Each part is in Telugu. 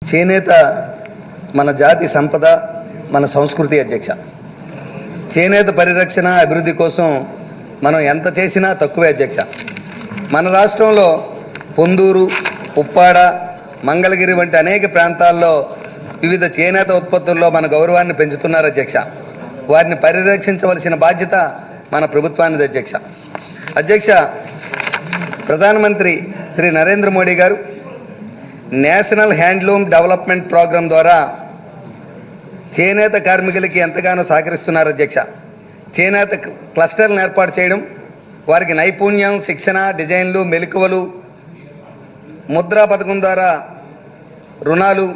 చేనేత మన జాతి సంపద, మన సంస్కృతి అధ్యక్ష. చేనేత పరిరక్షణ అభివృద్ధి కోసం మనం ఎంత చేసినా తక్కువే అధ్యక్ష. మన రాష్ట్రంలో పొందూరు, ఉప్పాడ, మంగళగిరి వంటి అనేక ప్రాంతాల్లో వివిధ చేనేత ఉత్పత్తుల్లో మన గౌరవాన్ని పెంచుతున్నారు అధ్యక్ష. వారిని పరిరక్షించవలసిన బాధ్యత మన ప్రభుత్వానిది అధ్యక్ష. అధ్యక్ష, ప్రధానమంత్రి శ్రీ నరేంద్ర మోడీ గారు నేషనల్ హ్యాండ్లూమ్ డెవలప్మెంట్ ప్రోగ్రాం ద్వారా చేనేత కార్మికులకి ఎంతగానో సహకరిస్తున్నారు అధ్యక్ష. చేనేత క్లస్టర్లను ఏర్పాటు చేయడం, వారికి నైపుణ్యం, శిక్షణ, డిజైన్లు, మెలకువలు, ముద్రా పథకం ద్వారా రుణాలు,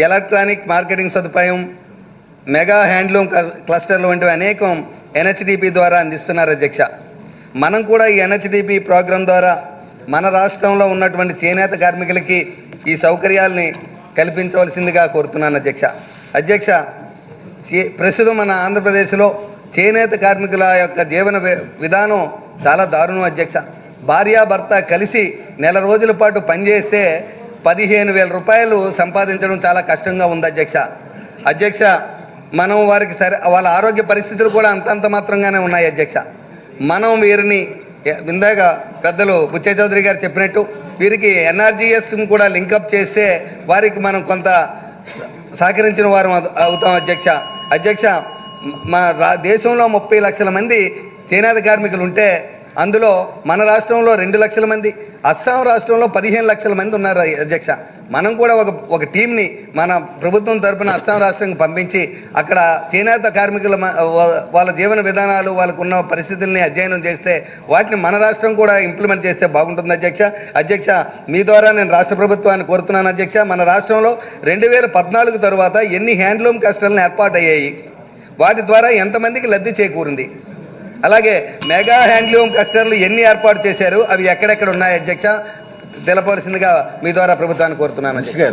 ఎలక్ట్రానిక్ మార్కెటింగ్ సదుపాయం, మెగా హ్యాండ్లూమ్ క్లస్టర్లు వంటివి అనేకం ఎన్హెచ్డిపి ద్వారా అందిస్తున్నారు అధ్యక్ష. మనం కూడా ఈ ఎన్హెచ్డిపి ప్రోగ్రాం ద్వారా మన రాష్ట్రంలో ఉన్నటువంటి చేనేత కార్మికులకి ఈ సౌకర్యాలని కల్పించవలసిందిగా కోరుతున్నాను అధ్యక్ష. అధ్యక్ష, ప్రస్తుతం మన ఆంధ్రప్రదేశ్లో చేనేత కార్మికుల యొక్క జీవన విధానం చాలా దారుణం అధ్యక్ష. భార్యాభర్త కలిసి నెల రోజుల పాటు పనిచేస్తే 15,000 రూపాయలు సంపాదించడం చాలా కష్టంగా ఉంది అధ్యక్ష. అధ్యక్ష, మనం వారికి వాళ్ళ ఆరోగ్య పరిస్థితులు కూడా అంతంత మాత్రంగానే ఉన్నాయి అధ్యక్ష. మనం వీరిని ఇందాక పెద్దలు బుచ్చయ్య చౌదరి గారు చెప్పినట్టు వీరికి ఎన్ఆర్జీఎస్ని కూడా లింకప్ చేస్తే వారికి మనం కొంత సహకరించిన వారు అవుతాం అధ్యక్ష. అధ్యక్ష, దేశంలో 30 లక్షల మంది చేనేత కార్మికులు ఉంటే అందులో మన రాష్ట్రంలో 2 లక్షల మంది, అస్సాం రాష్ట్రంలో 15 లక్షల మంది ఉన్నారు అధ్యక్ష. మనం కూడా ఒక టీంని మన ప్రభుత్వం తరఫున అస్సాం రాష్ట్రానికి పంపించి అక్కడ చేనేత కార్మికుల వాళ్ళ జీవన విధానాలు, వాళ్ళకు ఉన్న పరిస్థితుల్ని అధ్యయనం చేస్తే వాటిని మన రాష్ట్రం కూడా ఇంప్లిమెంట్ చేస్తే బాగుంటుంది అధ్యక్ష. అధ్యక్ష, మీ ద్వారా నేను రాష్ట్ర ప్రభుత్వాన్ని కోరుతున్నాను అధ్యక్ష. మన రాష్ట్రంలో 2014 తర్వాత ఎన్ని హ్యాండ్లూమ్ క్లస్టర్లను ఏర్పాటయ్యాయి, వాటి ద్వారా ఎంతమందికి లబ్ధి చేకూరింది, అలాగే మెగా హ్యాండ్లూమ్ క్లస్టర్లు ఎన్ని ఏర్పాటు చేశారు, అవి ఎక్కడెక్కడ ఉన్నాయి అధ్యక్ష తెలపవలసిందిగా మీ ద్వారా ప్రభుత్వాన్ని కోరుతున్నాను అధ్యక్ష.